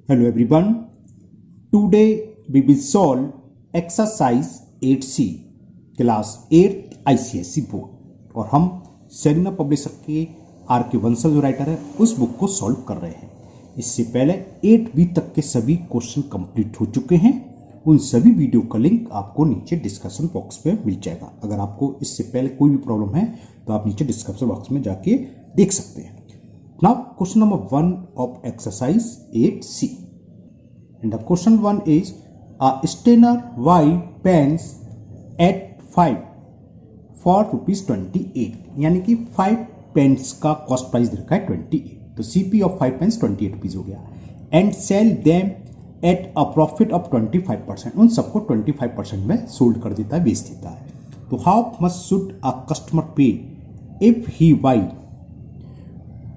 Hello everyone. Today we will solve exercise 8C class 8 ICSE board और हम Selina publisher के are के वंसल जो राइटर है उस बुक को सॉल्व कर रहे हैं। इससे पहले 8B तक के सभी क्वेश्चन कंप्लीट हो चुके हैं। उन सभी वीडियो का लिंक आपको नीचे डिस्कशन बॉक्स में मिल जाएगा। अगर आपको इससे पहले कोई भी प्रॉब्लम है तो आप नीचे डिस्क्रिप्शन बॉक्स में जाके देख सकते हैं। Now question number 1 of exercise 8C, and the question 1 is a Steiner white pens at 5 for ₹28, यानी कि 5 पेन्स का कॉस्ट प्राइस रखा है 28, तो CP ऑफ 5 पेन्स 28 रुपीज हो गया। And sell them at a profit of 25%, उन सबको 25% में सोल्ड कर देता है, बेच देता है। तो how much should a customer pay if he buy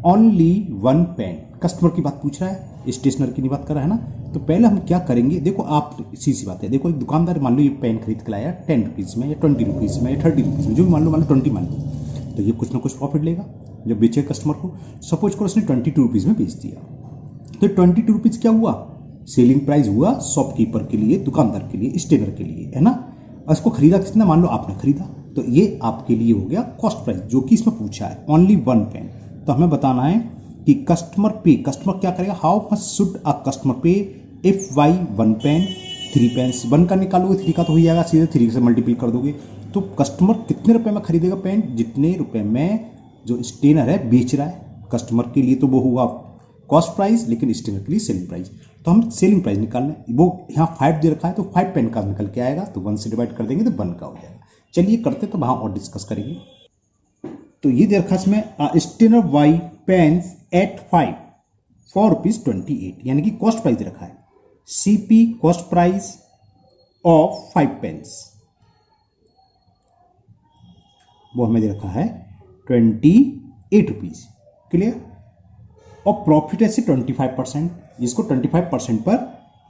only 1 pen. Customer की बात पूछ रहा है, स्टेशनर की नहीं बात कर रहा है ना। तो पहले हम क्या करेंगे, देखो आप सी बात है। देखो एक दुकानदार मान लो ये पेन खरीद के लाया 10 रुपीज़ में या 20 रुपीज़ में या 30 रुपीज़ में, जो भी मान लो 20 मान लो, तो ये कुछ ना कुछ प्रॉफिट लेगा जब बेचे कस्टमर को। सपोज करो उसने 22 रुपीज़ में बेच दिया, तो 22 रुपीज़ क्या हुआ, सेलिंग प्राइस हुआ शॉपकीपर के लिए, दुकानदार के लिए, स्टेनर के लिए, है ना। और इसको खरीदा कितना, मान लो आपने खरीदा, तो ये आपके लिए हो गया कॉस्ट प्राइस, जो कि इसमें पूछा है ओनली 1 पेन। तो हमें बताना है कि कस्टमर क्या करेगा, how much should a customer pay if by 1 pen 3 pens. 1 का निकालोगे 3 का तो हो जाएगा, सीधे 3 से मल्टीपल कर दोगे। तो कस्टमर कितने रुपए में खरीदेगा पेन, जितने रुपए में जो स्टेनर है बेच रहा है। कस्टमर के लिए तो वो होगा कॉस्ट प्राइस, लेकिन स्टेनर के लिए सेलिंग प्राइस। तो हम सेलिंग प्राइस निकालना है, वो यहाँ 5 दे रखा है, तो 5 पेन का निकल के आएगा, तो 1 से डिवाइड कर देंगे तो 1 का हो जाएगा। चलिए करते तो वहाँ और डिस्कस करेंगे। तो ये दे रखा इसमें स्टेनर वाई पेन्स एट 5 for ₹28, यानी कि कॉस्ट प्राइस दे रखा है। CP cost price of 5 pens वो हमें दे रखा है 28 रुपीज। क्लियर। और प्रॉफिट है 25%, जिसको 25% पर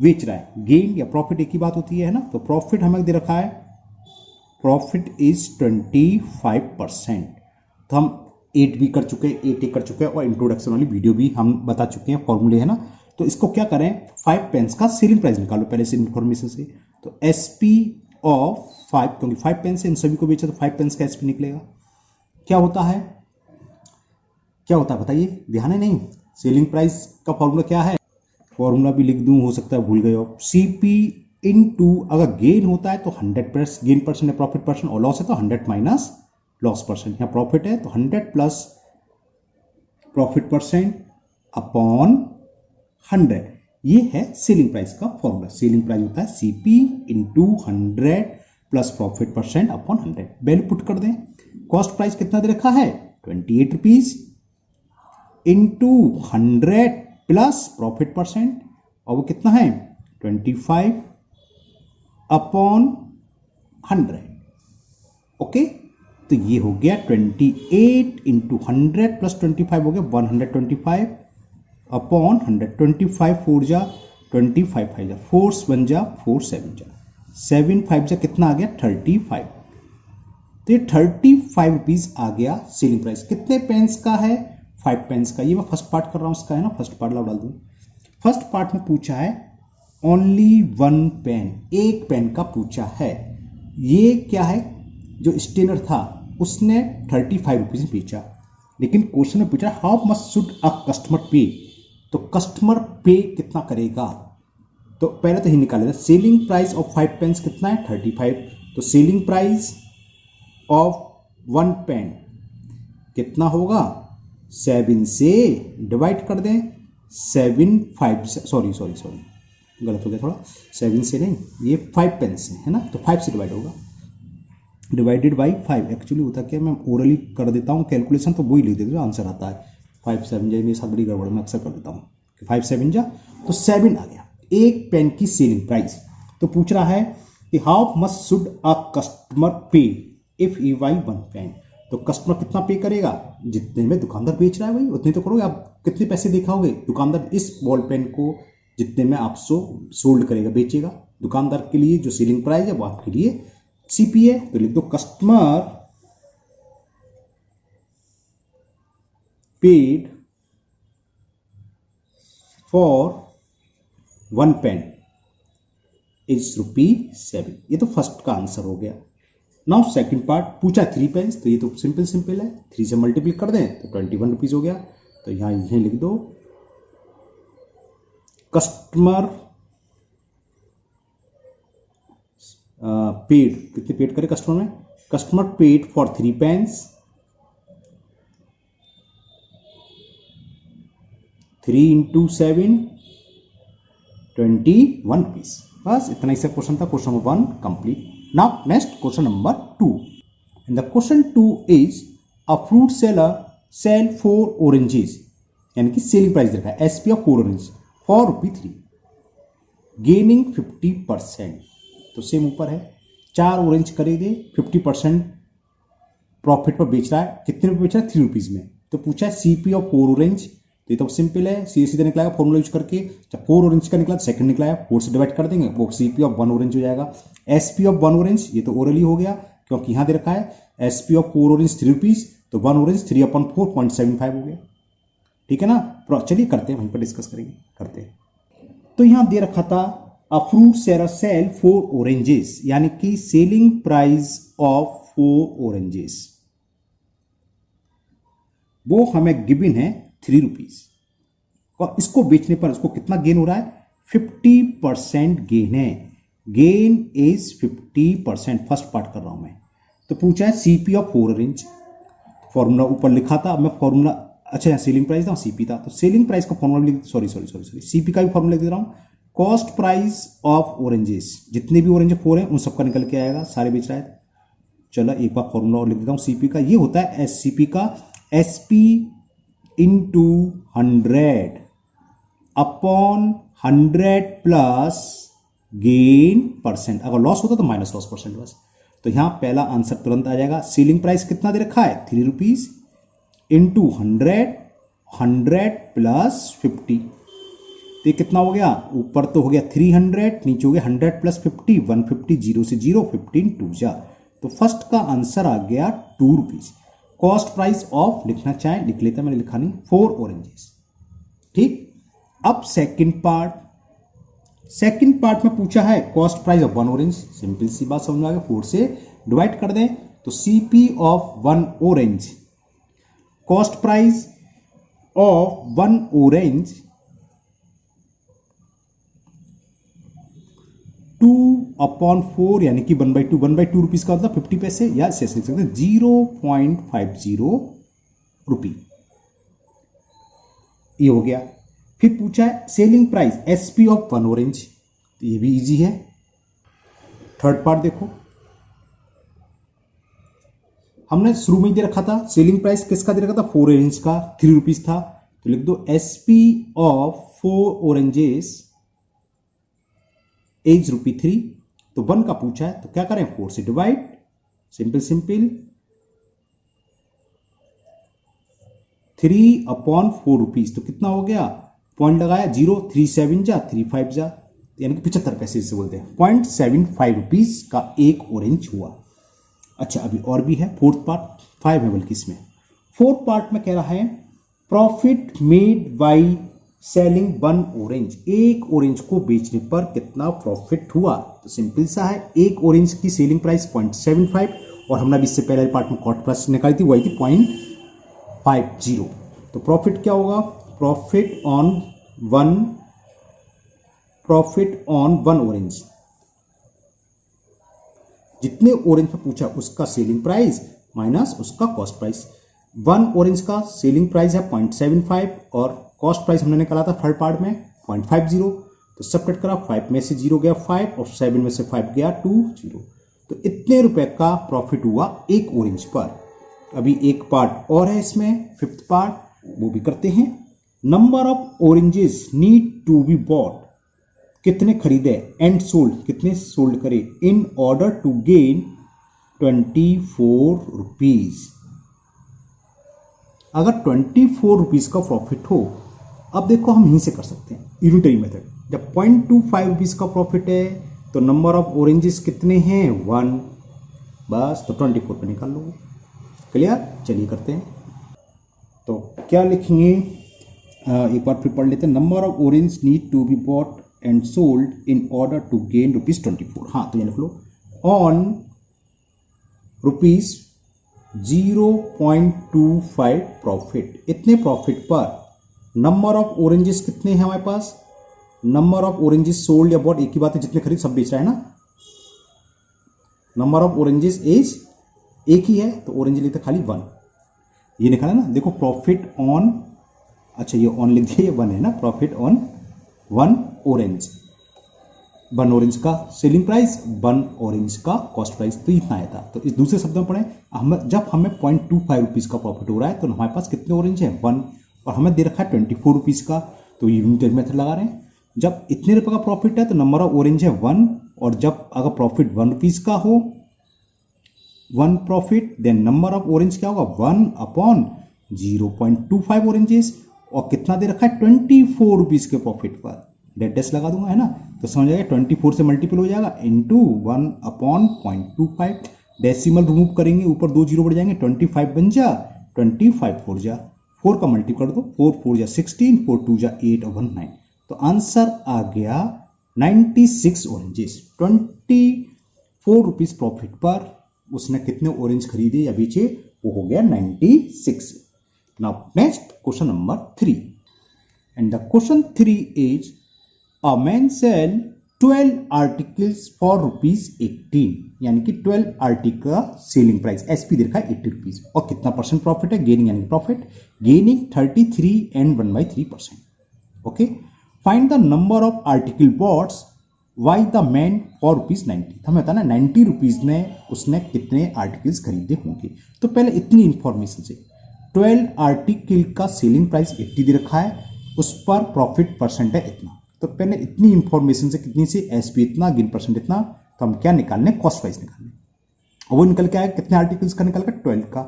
बेच रहा है। गेन या प्रॉफिट एक ही बात होती है ना। तो प्रॉफिट हमें दे रखा है, प्रॉफिट इज 25%। तो हम 8 भी कर चुके हैं, 8 कर चुके हैं, और इंट्रोडक्शन वाली वीडियो भी हम बता चुके हैं, फॉर्मूले है ना। तो इसको क्या करें, 5 पेन्स का सेलिंग प्राइस निकालो पहले से इन्फॉर्मेशन से। तो SP ऑफ 5, क्योंकि 5 पेन्स से इन सभी को बेचा तो 5 पेन्स का SP निकलेगा। क्या होता है बताइए, ध्यान है नहीं। सेलिंग प्राइस का फॉर्मूला क्या है, फॉर्मूला भी लिख दूं, हो सकता है भूल गए हो। CP इनटू, अगर गेन होता है तो 100 गेन परसेंट है प्रॉफिट परसेंट, और लॉस है तो 100 माइनस लॉस परसेंट। यहाँ प्रॉफिट है तो 100 प्लस प्रॉफिट परसेंट अपॉन 100, ये है सेलिंग प्राइस का फॉर्मूला। सेलिंग प्राइस होता है CP into 100 plus profit percent upon 100। Value put कर दें। कॉस्ट प्राइस कितना दे रखा है 28 rupees into 100 plus profit percent, और वो कितना है 25 अपॉन 100। ओके, तो ये हो गया 28 इंटू 100 प्लस 25 हो गया 125 अपॉन 100। 25 4 जा 25 5 जा 4 1 जा 4 7 जा 7 5 जा कितना आ गया 35। तो ये 35 रुपीज आ गया सेलिंग प्राइस। कितने पेन्स का है, 5 पेन्स का। ये मैं फर्स्ट पार्ट कर रहा हूं इसका, है ना। फर्स्ट पार्ट डाल दूं। फर्स्ट पार्ट में पूछा है ओनली 1 पेन, एक पेन का पूछा है। ये क्या है, जो स्टेनर था उसने 35 रुपीज बेचा, लेकिन क्वेश्चन में पूछा how much should a customer पे। तो कस्टमर पे कितना करेगा, तो पहले तो ही निकाल लेते। सेलिंग प्राइस ऑफ 5 पेन्स कितना है 35, तो सेलिंग प्राइस ऑफ 1 पेन कितना होगा, 7 से डिवाइड कर दें। 7 5 से, सॉरी गलत हो गया थोड़ा, 7 से नहीं, ये 5 पेन्स है ना, तो 5 से डिवाइड होगा, डिवाइडेड बाई 5। एक्चुअली होता क्या, मैं ओरली कर देता हूँ कैलकुलेशन, तो वही लिख देता हूँ, आंसर आता है 5 7 जा। मेरे साथ बड़ी गड़बड़ मैं अक्सर कर देता हूँ, 5 7 जा, तो 7 आ गया एक पेन की सेलिंग प्राइस। तो पूछ रहा है कि how much should a customer pay if E by 1 pen. तो कस्टमर कितना पे करेगा, जितने में दुकानदार बेच रहा है वही उतने तो करोगे। आप कितने पैसे दिखाओगे, दुकानदार इस बॉल पेन को जितने में आप सोल्ड करेगा, बेचेगा, दुकानदार के लिए जो सेलिंग प्राइस है वो आपके लिए CP है। तो लिख दो customer paid for 1 pen is ₹7। ये तो फर्स्ट का आंसर हो गया। नाउ सेकंड पार्ट पूछा 3 पेन्स, तो ये तो सिंपल है, 3 से मल्टीप्लाई कर दें तो ₹21 हो गया। तो यहां यह लिख दो कस्टमर पेड, कितने पेड करे कस्टमर में, customer paid for 3 pens 3 into 7 ₹21। बस इतना ही सा क्वेश्चन था। Question number 1 complete. Now next question number 2। And the question 2 is a fruit seller sell 4 oranges, यानी कि सेलिंग प्राइस देखा है SP of 4 oranges for ₹3 gaining 50%। तो सेम ऊपर है, 4 ऑरेंज खरीदे 50% प्रॉफिट पर बेच रहा है, कितने रुपए बेच रहा है ₹3 में। तो पूछा है सीपी ऑफ 4 ऑरेंज, तो ये तो सिंपल है, सीधे निकला फॉर्मूला यूज करके। जब 4 ऑरेंज का निकला तो सेकंड निकला है, 4 से डिवाइड कर देंगे, वो सीपी ऑफ 1 ऑरेंज हो जाएगा। एसपी ऑफ 1 ऑरेंज ये तो ओरली हो गया, क्योंकि यहां दे रखा है एसपी ऑफ 4 ऑरेंज ₹3, तो 1 ऑरेंज 3/4 0.75 हो गया। ठीक है ना। चलिए करते हैं, वहीं पर डिस्कस करेंगे, करते हैं। तो यहां दे रखा था a fruit seller sell 4 oranges, यानी कि सेलिंग प्राइस ऑफ 4 oranges, वो हमें गिवन है ₹3 और इसको बेचने पर उसको कितना गेन हो रहा है, 50% गेन है। गेन इज 50%, फर्स्ट पार्ट कर रहा हूं मैं। तो पूछा है सीपी ऑफ 4 ऑरेंज, फॉर्मूला ऊपर लिखा था, अब मैं फॉर्मूला, अच्छा सेलिंग प्राइस था सीपी था, तो सेलिंग प्राइस का फॉर्मूला लिख, सॉरी सीपी का भी फॉर्मूला लिख दे रहा हूं। कॉस्ट प्राइस ऑफ ऑरेंजेस, जितने भी ऑरेंज 4 हैं उन सबका निकल के आएगा, सारे बेच रहा है। चलो एक बार फॉर्मूला और लिख देता हूं सीपी का। ये होता है एससीपी का SP into 100 upon 100 plus gain percent, अगर लॉस होता तो माइनस लॉस परसेंट बस। तो यहां पहला आंसर तुरंत आ जाएगा। सेलिंग प्राइस कितना दे रखा है ₹3 इंटू 100 प्लस 50, तो ये कितना हो गया, ऊपर तो हो गया 300, नीचे हो गया 100 प्लस 50 150, 0 से 0 15 2 जा। तो फर्स्ट का आंसर आ गया ₹2। कॉस्ट प्राइस ऑफ लिखना चाहे लिख लेता, मैंने लिखा नहीं, 4 oranges। ठीक। अब सेकंड पार्ट में पूछा है cost price of 1 orange, simple सी बात समझ में आ गया, 4 से डिवाइड कर दें तो CP of 1 orange, cost price of 1 orange 2/4, यानी कि 1/2, 1/2 रुपीज का मतलब 50 पैसे, या ऐसे लिख सकते हैं 0.50 रुपी। ये हो गया। फिर पूछा है selling price SP of 1 orange, तो ये भी इजी है। थर्ड पार्ट देखो, हमने शुरू में दे रखा था सेलिंग प्राइस किसका दे रखा था, 4 orange का ₹3 था, तो लिख दो एसपी ऑफ 4 oranges एज ₹3। तो 1 का पूछा है तो क्या करें, 4 से डिवाइड, सिंपल 3/4 रुपीज, तो कितना हो गया, पॉइंट लगाया 0, 3 7 जा 3 5 जा, यानी कि 75 पैसे से बोलते हैं, 0.75 रुपीज का एक ऑरेंज हुआ। अच्छा अभी और भी है, फोर्थ पार्ट 5 है बल्कि इसमें। फोर्थ पार्ट में कह रहा है profit made by selling 1 orange, एक ऑरेंज को बेचने पर कितना प्रॉफिट हुआ। तो सिंपल सा है, एक ऑरेंज की सेलिंग प्राइस 0.75 और हमने भी इससे पहले पार्ट में कॉस्ट प्राइस निकाली थी, वही थी 0.50। तो प्रॉफिट क्या होगा, प्रॉफिट ऑन वन ऑरेंज, जितने ऑरेंज पर पूछा उसका सेलिंग प्राइस माइनस उसका कॉस्ट प्राइस। 1 ऑरेंज का सेलिंग प्राइस है 0.75 और कॉस्ट प्राइस हमने निकाला था थर्ड पार्ट में 0.50, तो सबट्रैक्ट करा, 5 में से 0 गया 5 और 7 में से 5 गया 2 0, तो इतने रुपए का प्रॉफिट हुआ एक ऑरेंज पर। अभी एक पार्ट और है इसमें, फिफ्थ पार्ट, वो भी करते हैं। Number of oranges need to be bought, कितने खरीदे एंड सोल्ड, कितने सोल्ड करे in order to gain 24 rupees. अगर 24 रुपीज का प्रॉफिट हो, अब देखो हम यहीं से कर सकते हैं यूनिटरी मेथड। जब 0.25 रुपीज का प्रॉफिट है तो नंबर ऑफ ऑरेंजेस कितने हैं 1, बस तो 24 पे निकाल लो, क्लियर। चलिए करते हैं, तो क्या लिखेंगे, एक बार फिर पढ़ लेते हैं। Number of orange need to be bought and sold in order to gain ₹24। हाँ, तो ये लिख लो ऑन ₹0.25 प्रॉफिट। इतने प्रॉफिट पर नंबर ऑफ ऑरेंजेस कितने हैं हमारे पास, नंबर ऑफ ऑरेंजेस सोल्ड या बॉट एक ही बात है, जितने खरीद सब बेच रहा है ना, नंबर ऑफ ऑरेंजेस इज एक ही है तो ऑरेंज लेते खाली 1, ये निकाला ना। देखो प्रॉफिट ऑन, अच्छा ये ऑन लिख दिया, ये 1 है ना, प्रॉफिट ऑन 1 ऑरेंज, 1 ऑरेंज का सेलिंग प्राइस, 1 ऑरेंज का कॉस्ट प्राइस, तो इतना आया था। तो इस दूसरे शब्द में पढ़े, जब हमें ₹0.25 का प्रॉफिट हो रहा है तो हमारे पास कितने ऑरेंज है 1, और हमें दे रखा है ₹24 का, तो यूनिट मेथड लगा रहे हैं। जब इतने रुपए का प्रॉफिट है तो नंबर ऑफ ऑरेंज है 1, और जब अगर प्रॉफिट ₹1 का हो, 1 profit, then number of orange क्या होगा 1/0.25 ऑरेंजेस, और कितना दे रखा है ₹24 के प्रॉफिट पर, डेट लगा दूंगा है ना, तो समझ जाएगा 24 से मल्टीपल हो जाएगा इंटू 1/0.25, डेसिमल रिमूव करेंगे, ऊपर 2 जीरो बढ़ जाएंगे, 25 बन जा, 25 4 जा, 4 का मल्टीपल कर दो, 4 4 जा 16, 4 2 जा 8 और 1 9, तो आंसर आ गया 96 ऑरेंजेस। ₹24 प्रॉफिट पर उसने कितने ऑरेंज खरीदे या बेचे, वो हो गया 96। Now next question number 3, and the question 3 is a man sell 12 articles for ₹18, यानी कि 12 आर्टिकल का सेलिंग प्राइस एसपी दे रखा है ₹80, और कितना परसेंट प्रॉफिट है, गेनिंग यानी profit, gaining 33 and 1/3%। Okay, find the number of article bots why the man for ₹90, हमें बता ना ₹90 में उसने कितने आर्टिकल्स खरीदे होंगे। तो पहले इतनी इंफॉर्मेशन से 12 आर्टिकल का सेलिंग प्राइस 80 दे रखा है, उस पर प्रॉफिट परसेंट है इतना, तो पहले इतनी इंफॉर्मेशन से, कितनी से, एसपी इतना, गेन परसेंट इतना, तो हम क्या निकालने, कॉस्ट प्राइस निकालने, और वो निकल के आएगा कितने आर्टिकल्स का निकल कर 12 का,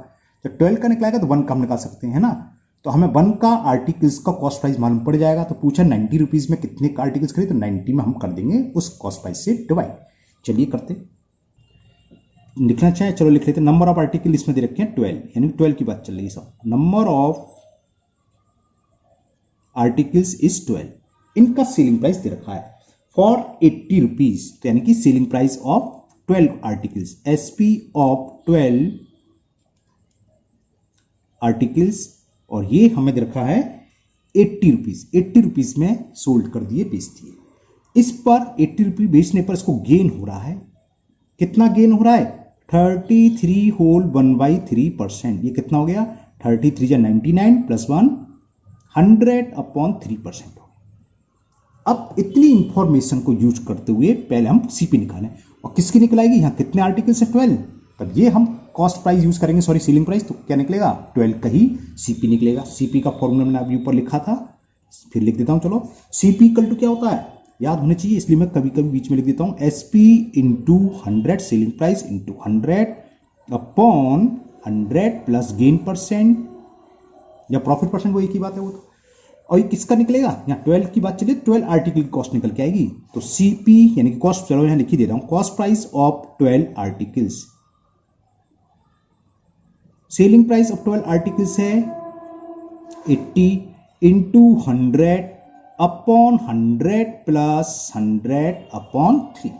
जब 12 का निकलेगा तो 1 का हम निकाल सकते हैं ना, तो हमें 1 का आर्टिकल्स का कॉस्ट प्राइस मालूम पड़ जाएगा। तो पूछा ₹90 में कितने आर्टिकल्स खरीदे, तो 90 में हम कर देंगे उस कॉस्ट प्राइस से डिवाइड। चलिए करते, लिखना चाहे चलो लिख लेते। नंबर ऑफ आर्टिकल इसमें दे रखे हैं 12, यानी 12 की बात चल रही है सब, नंबर ऑफ आर्टिकल्स इज 12, इनका सेलिंग प्राइस दे रखा है फॉर ₹80, तो यानी कि selling price of 12 articles, SP of 12 articles, और ये हमें दे रखा है ₹80, ₹80 में सोल्ड कर दिए, बेच दिए। इस पर ₹80 बेचने पर इसको गेन हो रहा है, कितना गेन हो रहा है 33 होल 1/3%, ये कितना हो गया 33 या 99 प्लस 1 100/3%। अब इतनी इंफॉर्मेशन को यूज करते हुए पहले हम सीपी निकालें, और किसकी निकलाएगी, यहाँ कितने आर्टिकल्स है 12, तब ये हम कॉस्ट प्राइस यूज करेंगे, सॉरी सेलिंग प्राइस, तो क्या निकलेगा 12 का ही सीपी निकलेगा। सीपी का फॉर्मूला मैंने अभी ऊपर लिखा था, फिर लिख देता हूं, चलो सीपी इक्वल टू क्या होता है याद होने चाहिए, इसलिए मैं कभी कभी बीच में लिख देता हूं, SP into 100 selling price into 100/100 plus gain percent या प्रॉफिट परसेंट, वो एक ही बात है वो तो। और ये किसका निकलेगा, यहाँ 12 की बात चलिए, 12 आर्टिकल की कॉस्ट निकल के आएगी, तो सीपी यानी कि कॉस्ट, चलो यहाँ लिख ही दे रहा हूं, cost price of 12 articles, selling price of 12 articles है 80 इंटू 100/100 प्लस 100/3।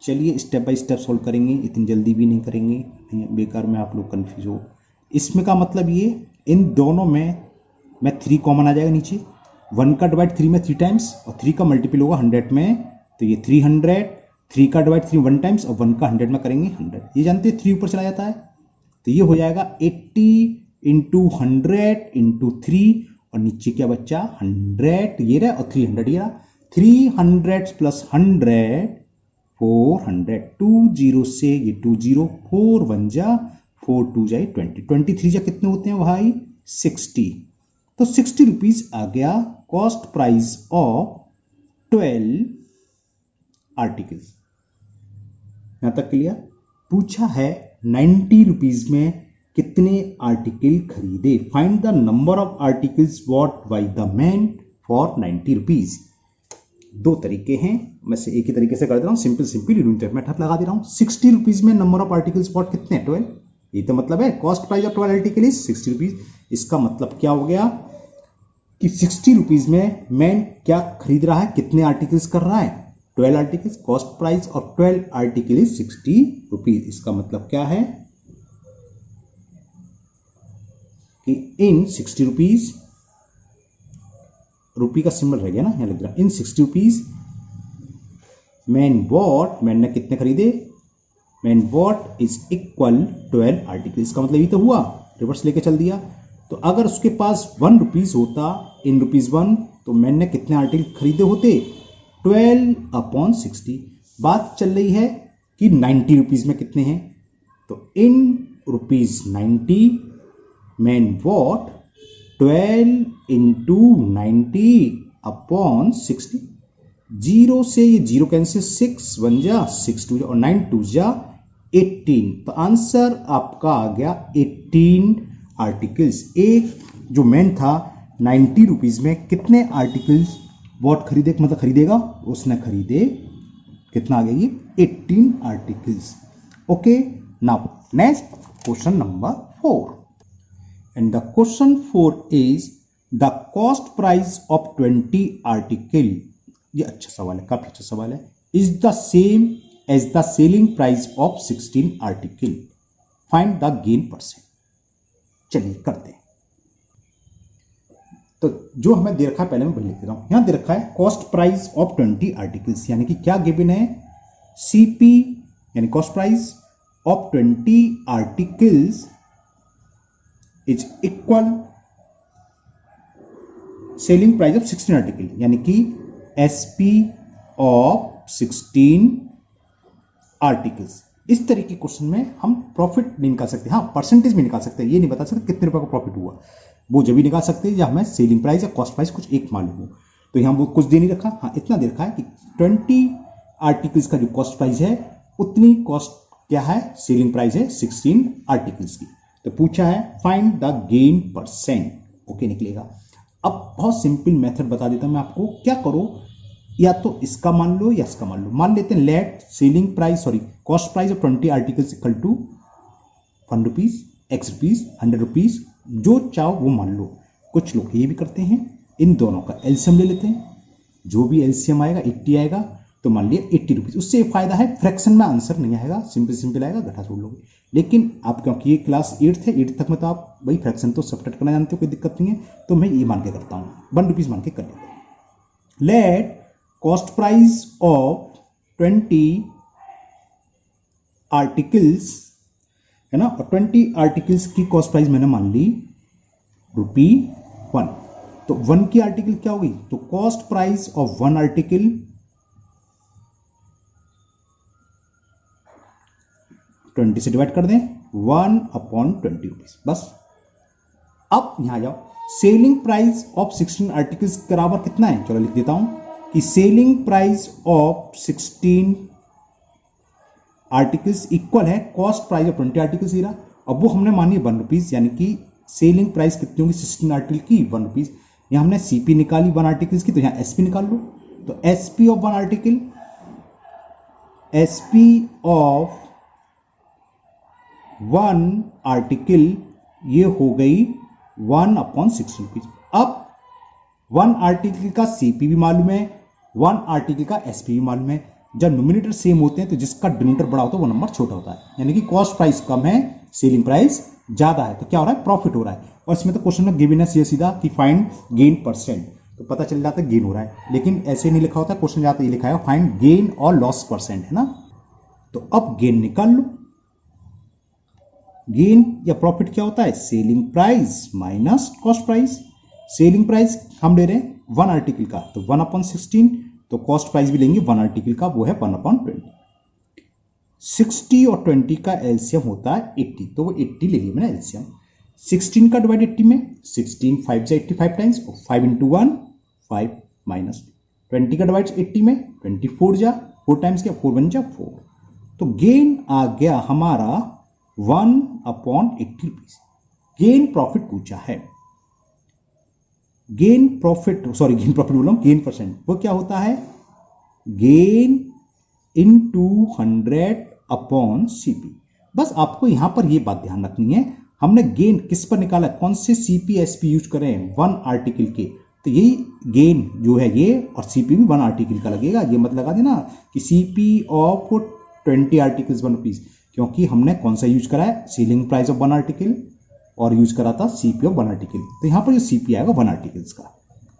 चलिए स्टेप बाय स्टेप सॉल्व करेंगे, इतनी जल्दी भी नहीं करेंगे, बेकार में आप लोग कंफ्यूज हो। इसमें का मतलब ये, इन दोनों में 3 कॉमन आ जाएगा नीचे, 1 का डिवाइड 3 में 3 टाइम्स, और 3 का मल्टीपल होगा 100 में, तो ये 300, 3 का डिवाइड 3 1 टाइम्स, और 1 का 100 में करेंगे 100, ये जानते हैं 3 ऊपर चला जाता है, तो ये हो जाएगा 80 इंटू 100 इंटू 3, और नीचे क्या बच्चा 100 ये रहा, और 300 ये रहा, 300 प्लस 100 400, 2 0 से ये 2 0, 4 1 जा 4 2 जाए 20, 23 जा कितने होते हैं भाई 60, तो ₹60 आ गया कॉस्ट प्राइस ऑफ 12 आर्टिकल्स। यहां तक क्लियर। पूछा है ₹90 में कितने आर्टिकल खरीदे, find the number of articles bought by the man for ₹90। 2 तरीके हैं, मैं से एक ही तरीके से कर दे रहा हूं, सिंपल यूनिट मेथड लगा दे रहा हूं। ₹60 में नंबर ऑफ आर्टिकल्स बॉट कितने हैं 12, ये तो मतलब है cost price of 12 article is ₹60। इसका मतलब क्या हो गया कि 60 रुपीज में मैन क्या खरीद रहा है, कितने आर्टिकल्स कर रहा है, 12 articles, cost price of 12 article is 60 rupees. इसका मतलब क्या है कि इन 60 रुपीज, रुपी का सिंबल रह गया ना, यहां लिख रहा, इन 60 रुपीज मैन बॉट, मैन ने कितने खरीदे, man bot is equal 12 article. इसका मतलब ये तो हुआ, रिवर्स लेके चल दिया। तो अगर उसके पास 1 रुपीज होता इन ₹1, तो मैन ने कितने आर्टिकल खरीदे होते, 12/60। बात चल रही है कि 90 रुपीज में कितने हैं, तो इन ₹90 मैन बॉट 12 इंटू 90/60। 0 से ये 0 कैंसिल, 6 1 जा 6 2 जा और 9 2 जा 18। तो आंसर आपका आ गया 18 आर्टिकल्स। एक जो मैन था 90 रुपीज में कितने आर्टिकल्स बॉट खरीदे, मतलब खरीदेगा, उसने खरीदे कितना आ गया ये 18 articles. Okay, now next question number 4, and the question 4 is the cost price of 20 article. ये अच्छा सवाल है, काफी अच्छा सवाल है। Is the same as the selling price of 16 article, find the gain percent. चलिए करते हैं। तो जो हमें दे रखा है पहले मैं लिख देता हूं, यहां दे रखा है कॉस्ट प्राइस ऑफ 20 आर्टिकल्स, यानी कि क्या गिवन है, सीपी यानी cost price of 20 articles is equal selling price of 16 article, यानी कि एसपी ऑफ 16 आर्टिकल्स। इस तरह के क्वेश्चन में हम प्रॉफिट नहीं निकाल सकते, हाँ परसेंटेज में निकाल सकते हैं, ये नहीं बता सकते कितने रुपए का प्रॉफिट हुआ, वो जब भी निकाल सकते हैं जब हमें सेलिंग प्राइस या कॉस्ट प्राइस कुछ एक मालूम हो। तो यहां वो कुछ दे नहीं रखा, हाँ इतना दे रखा है कि 20 आर्टिकल्स का जो कॉस्ट प्राइस है उतनी कॉस्ट क्या है, सेलिंग प्राइस है 16 आर्टिकल्स की। तो पूछा है find the gain percent, okay निकलेगा। अब बहुत सिंपल मेथड बता देता हूं मैं आपको, क्या करो, या तो इसका मान लो या इसका मान लो। मान लेते हैं let selling price cost price of 20 articles equal to 1 rupees, x rupees, 100 rupees, जो चाहो वो मान लो। कुछ लोग ये भी करते हैं, इन दोनों का एलसीएम ले लेते हैं, जो भी एलसीएम आएगा 80 आएगा, तो मान लिया 80 रुपीज। उससे फायदा है फ्रैक्शन में आंसर नहीं आएगा, सिंपल आएगा, घटा छोड़ लोगे। लेकिन आप क्योंकि ये क्लास 8 है, 8 तक में तो आप भाई फ्रैक्शन तो सब्ट्रैक्ट करना जानते हो, कोई दिक्कत नहीं है, तो मैं ये मान के करता हूँ, 1 रुपीज मान के कर लेता हूँ। Let cost price of 20 articles है ना, और 20 आर्टिकल्स की कॉस्ट प्राइस मैंने मान ली ₹1। तो 1 की आर्टिकल क्या होगी, तो कॉस्ट प्राइस ऑफ 1 आर्टिकल 20 से डिवाइड कर दें, 1/20 रुपीज, बस। अब यहां जाओ, सेलिंग प्राइस ऑफ 16 आर्टिकल्स के बराबर कितना है, चलो लिख देता हूं कि selling price of 16 articles equal है कॉस्ट प्राइस ऑफ 20 आर्टिकल्स। अब वो हमने मानी 1 रुपीज, यानी कि सेलिंग प्राइस कितनी होगी 16 आर्टिकल की, 1 रुपीज। यहां हमने सीपी निकाली 1 आर्टिकल्स की, तो यहां एसपी निकाल लो। तो SP of 1 article, SP of 1 article ये हो गई 1/16 रुपीज। अब 1 आर्टिकल का सीपी भी मालूम है, 1 आर्टिकल का एसपी भी मालूम है। जब नोमिनेटर सेम होते हैं तो जिसका डिनोमिनेटर बड़ा होता है वो नंबर छोटा होता है, यानी कि कॉस्ट प्राइस कम है, सेलिंग प्राइस ज्यादा है, तो क्या हो रहा है, प्रॉफिट हो रहा है। और इसमें तो क्वेश्चन में गिवन है सीधा कि फाइंड गेन परसेंट, तो पता चल जाता है गेन हो रहा है, लेकिन ऐसे नहीं लिखा होता, क्वेश्चन जाता ये लिखा है फाइंड गेन और लॉस परसेंट, है ना। तो अब गेन निकाल लो, गेन या प्रॉफिट क्या होता है, selling price minus cost price. Selling price हम ले रहे हैं 1 आर्टिकल का, तो 1/16, तो कॉस्ट प्राइस भी लेंगे 1 आर्टिकल का, वो है 1/20। 60 और 20 का एलसीएम होता है 80, तो वो 80 ले लिया मैंने एलसीएम। 16 का डिवाइड 80 में, 16 5 से 85 टाइम्स, 5 × 1 5 माइनस 20 का डिवाइड 80 में, 24 जा 4 टाइम्स क्या, 4 1 जा 4। तो गेन आ गया हमारा 1/80 रुपीज। गेन प्रॉफिट पूछा है, गेन प्रॉफिट बोल रहा हूं, गेन परसेंट, वो क्या होता है, गेन इनटू 100/CP। बस आपको यहां पर ये बात ध्यान रखनी है, हमने गेन किस पर निकाला, कौन से CP SP यूज करें, 1 आर्टिकल के, तो यही गेन जो है ये, और सीपी भी 1 आर्टिकल का लगेगा। ये मत लगा देना कि सीपी ऑफ 20 आर्टिकल्स 1 रुपीज, क्योंकि हमने कौन सा यूज करा है, सेलिंग प्राइस ऑफ 1 आर्टिकल, और यूज करा था सीपी ऑफ 1 आर्टिकल। तो यहाँ पर जो सीपी आएगा 1 आर्टिकल्स का,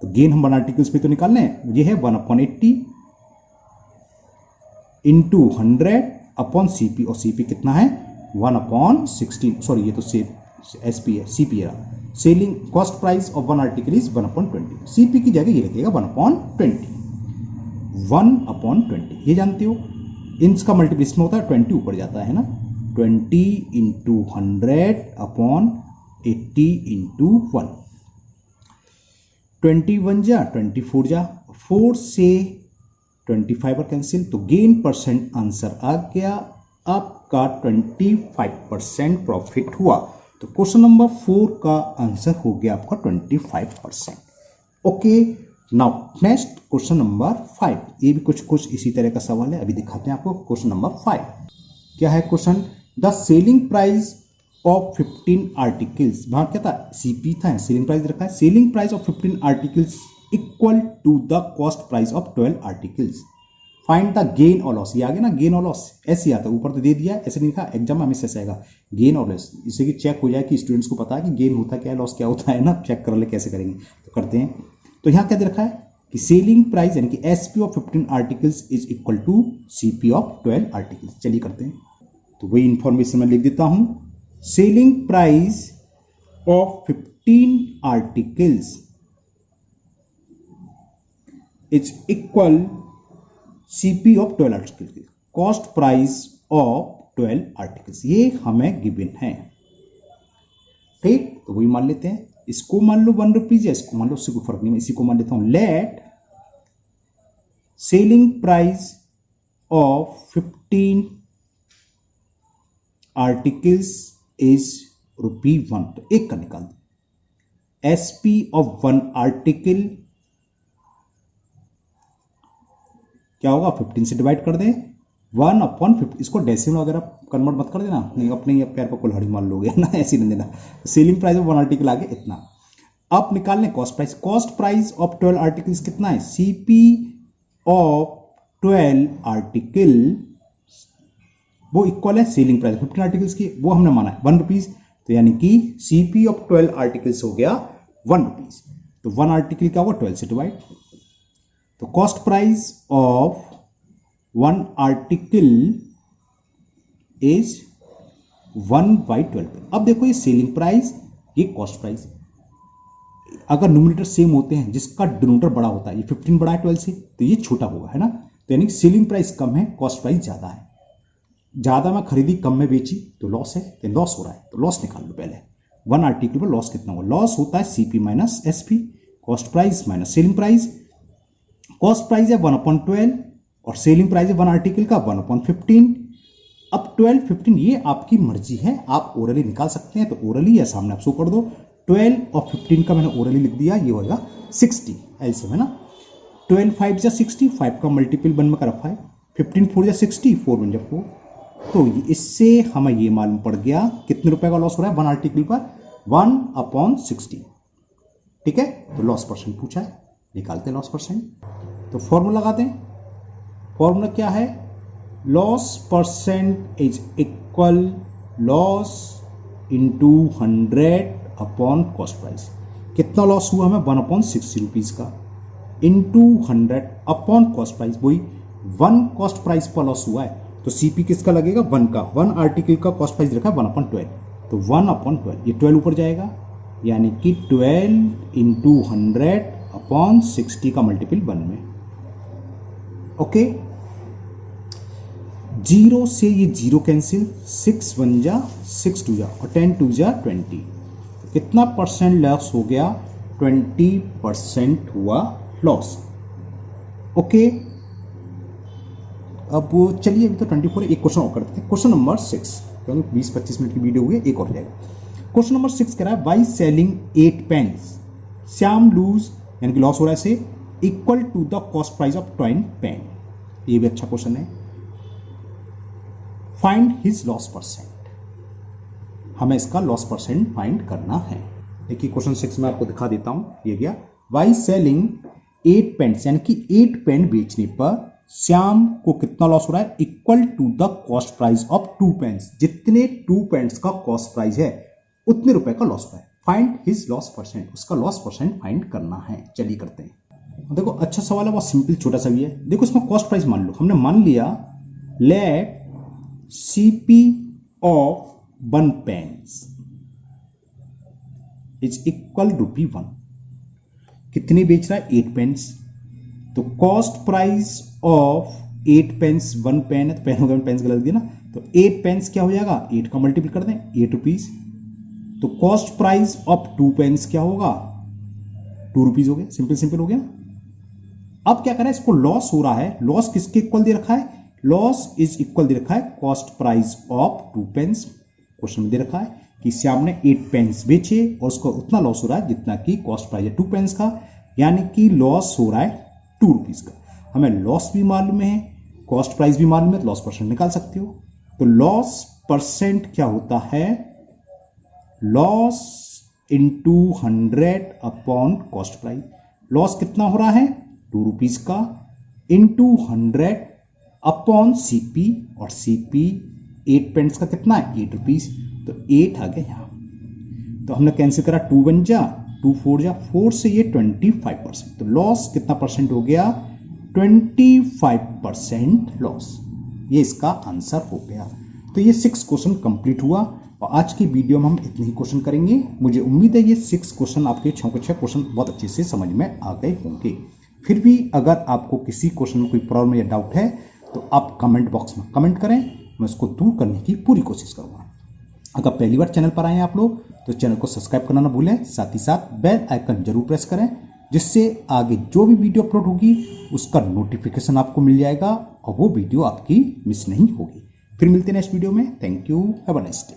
तो गेन हम 1 आर्टिकल्स पे तो निकालने हैं, ये है 1/80 इंटू 100 अपॉन सीपी, और सीपी कितना है 1/16, सॉरी ये तो एसपी है, सीपी है, selling cost price of 1 article is 1/20। CP की जगह ये लगेगा 1/20, 1/20 ये जानते हो। इंच का मल्टीप्लिकेशन होता है 20 ऊपर जाता है ना, 20 इंटू 100 अपॉन 80 इंटू 1, 21 जा 24 जा, 4 से 25 और कैंसिल, तो गेन परसेंट आंसर आ गया आपका 25% प्रॉफिट हुआ। तो क्वेश्चन नंबर 4 का आंसर हो गया आपका 25%। Okay, now next question number 5, ये भी कुछ इसी तरह का सवाल है, अभी दिखाते हैं आपको। क्वेश्चन नंबर 5 क्या है question, the selling price of 15 articles, वहां क्या था सीपी था, सेलिंग प्राइस रखा है, selling price of 15 articles equal to the cost price of 12 articles, find the gain और लॉस। ये आ गया ना गेन और लॉस, ऐसे ही आता है, ऊपर तो दे दिया, ऐसे नहीं लिखा, एग्जाम में हमेशा ऐसे आएगा गेन और लॉस, इससे कि चेक हो जाए कि स्टूडेंट्स को पता है कि गेन होता क्या है, लॉस क्या होता है ना, चेक कर ले कैसे करेंगे, तो करते हैं। तो यहाँ क्या दे रखा है कि सेलिंग प्राइस यानी कि SP of 15 articles is equal to CP of 12 articles. चलिए करते हैं, तो वही इंफॉर्मेशन मैं लिख देता हूं, selling price of 15 articles is equal CP of 12 articles, cost price of 12 articles, ये हमें गिवन है। ठीक, तो वही मान लेते हैं, इसको मान लो 1 रुपीज या इसको मान लो, उससे कोई फर्क नहीं, मैं इसी को मान लेता हूं। Let selling price of 15 articles is ₹1, तो एक का निकाल दो। एसपी ऑफ 1 आर्टिकल क्या होगा, 15 से डिवाइड कर दें, 1/50, इसको डेसिमल वगैरह कन्वर्ट मत कर देना, नहीं अपने ही पैर पर कुल्हाड़ी मार लोगे ना, ऐसे नहीं देना। सेलिंग प्राइस ऑफ 1 आर्टिकल आगे इतना। अब निकालने cost price, cost price of 12 articles कितना है, सीपी ऑफ 12 आर्टिकल वो इक्वल है सेलिंग प्राइस 15 आर्टिकल्स की, वो हमने माना है 1 रुपीज, तो यानी कि सीपी ऑफ 12 आर्टिकल्स हो गया 1 रुपीज, तो 1 आर्टिकल क्या होगा 12 से डिवाइड, तो cost price of 1 article is 1/12। अब देखो ये सेलिंग प्राइस, ये कॉस्ट प्राइस, अगर न्यूमरेटर सेम होते हैं, जिसका डिनोमिनेटर बड़ा होता है, ये 15 बड़ा है 12 से, तो ये छोटा होगा, है ना, तो यानी सेलिंग प्राइस कम है, कॉस्ट प्राइस ज्यादा है, ज्यादा में खरीदी कम में बेची तो लॉस है, तो लॉस हो रहा है, तो लॉस निकाल लो पहले। 1 आर्टिकल पर लॉस कितना होगा, लॉस होता है CP minus SP, cost price minus selling price, cost price है 1/12 और सेलिंग प्राइस है 1 आर्टिकल का 1/15। अब 12, 15 ये आपकी मर्जी है, आप ओरली निकाल सकते हैं, तो ओरली या सामने आप शो कर दो, 12 और 15 का मैंने ओरली लिख दिया, ये होगा 60 ऐसे है ना, 12 5 जा 60, 5 का मल्टीपल 1 में करा 5, 15 4 जा 60, 4 1 जा 4, तो इससे हमें ये मालूम पड़ गया कितने रुपए का लॉस हो रहा है 1 आर्टिकल पर, 1/60। ठीक है, तो लॉस परसेंट पूछा है, निकालते हैं लॉस परसेंट, तो फॉर्मूला लगाते हैं। फॉर्मूला क्या है, loss percent is equal loss into 100 upon cost price. कितना लॉस हुआ हमें 1/60 रुपीज का, इंटू 100 अपॉन कॉस्ट प्राइस, वही 1 कॉस्ट प्राइस पर लॉस हुआ है, तो सीपी किसका लगेगा 1 का, 1 आर्टिकल का कॉस्ट प्राइस रखा है 1/12, तो 1/12 ये 12 ऊपर जाएगा, यानी कि 12 इंटू 100 अपॉन 60 का मल्टीपल 1 में। ओके, 0 से ये 0 कैंसिल, 6 1 जा 6 2 जा और 10 2 जा 20, कितना परसेंट लॉस हो गया, 20% हुआ लॉस। ओके, अब चलिए अभी तो 24 एक क्वेश्चन और करते हैं, क्वेश्चन नंबर 6, क्योंकि 20-25 मिनट की वीडियो हुई है, एक और जाएगा। क्वेश्चन नंबर 6 कह रहा है by selling 8 pens Shyam lose, यानी कि लॉस हो रहा है से, equal to the cost price of 10 pen. ये भी अच्छा क्वेश्चन है, फाइंड हिज लॉस परसेंट, हमें इसका लॉस परसेंट फाइंड करना है। देखिए क्वेश्चन 6 में आपको दिखा देता हूं, ये गया बाई सेलिंग 8 पेंट्स, यानी कि 8 पेन बेचने पर श्याम को कितना लॉस हो रहा है, equal to the cost price of 2 pens. जितने 2 पेंट्स का कॉस्ट प्राइस है उतने रुपए का लॉस हो रहा है। फाइंड हिज लॉस परसेंट, उसका लॉस परसेंट फाइंड करना है। चलिए करते हैं। देखो अच्छा सवाल है, बहुत सिंपल छोटा सा भी है। देखो इसमें कॉस्ट प्राइस मान लो, हमने मान लिया let CP of 1 pens is equal ₹1। कितने बेच रहा है, 8 पेंस। तो cost price of 8 pens, 1 pen है तो पेन होगा, पेंस गलत दिया ना, तो 8 पेंस क्या हो जाएगा, 8 का मल्टीपल कर दें, ₹8। तो कॉस्ट प्राइस ऑफ 2 पेंस क्या होगा, ₹2 हो गया। सिंपल सिंपल हो गया। अब क्या करें, इसको लॉस हो रहा है, लॉस किसके इक्वल दे रखा है, लॉस इज इक्वल दे रखा है cost price of 2 pens. Question में दे रखा है कि श्याम ने 8 पेंस बेचे और उसको उतना लॉस हो रहा है जितना कि कॉस्ट प्राइस है 2 पेंस का, यानी कि लॉस हो रहा है ₹2 का। हमें लॉस भी मालूम है, कॉस्ट प्राइस भी मालूम है, तो लॉस परसेंट निकाल सकते हो। तो लॉस परसेंट क्या होता है, loss into 100 upon cost price. Loss कितना हो रहा है, ₹2 का, इंटू 100 अपॉन CP, और CP 8 पेंस का कितना है, ₹8। तो 8 आ गया यहां। तो हमने कैंसिल करा, 2 1 जा 2 4 जा 4 से ये 25%। तो लॉस कितना परसेंट हो गया, 25% लॉस। ये इसका आंसर हो गया। तो ये 6 क्वेश्चन कंप्लीट हुआ और आज की वीडियो में हम इतने ही क्वेश्चन करेंगे। मुझे उम्मीद है ये 6 क्वेश्चन आपके 6 के 6 क्वेश्चन बहुत अच्छे से समझ में आ गए होंगे। फिर भी अगर आपको किसी क्वेश्चन में कोई प्रॉब्लम या डाउट है तो आप कमेंट बॉक्स में कमेंट करें, मैं उसको दूर करने की पूरी कोशिश करूंगा। अगर पहली बार चैनल पर आए हैं आप लोग तो चैनल को सब्सक्राइब करना ना भूलें, साथ ही साथ बेल आइकन जरूर प्रेस करें, जिससे आगे जो भी वीडियो अपलोड होगी उसका नोटिफिकेशन आपको मिल जाएगा और वो वीडियो आपकी मिस नहीं होगी। फिर मिलते हैं नेक्स्ट वीडियो में। Thank you, have a nice day.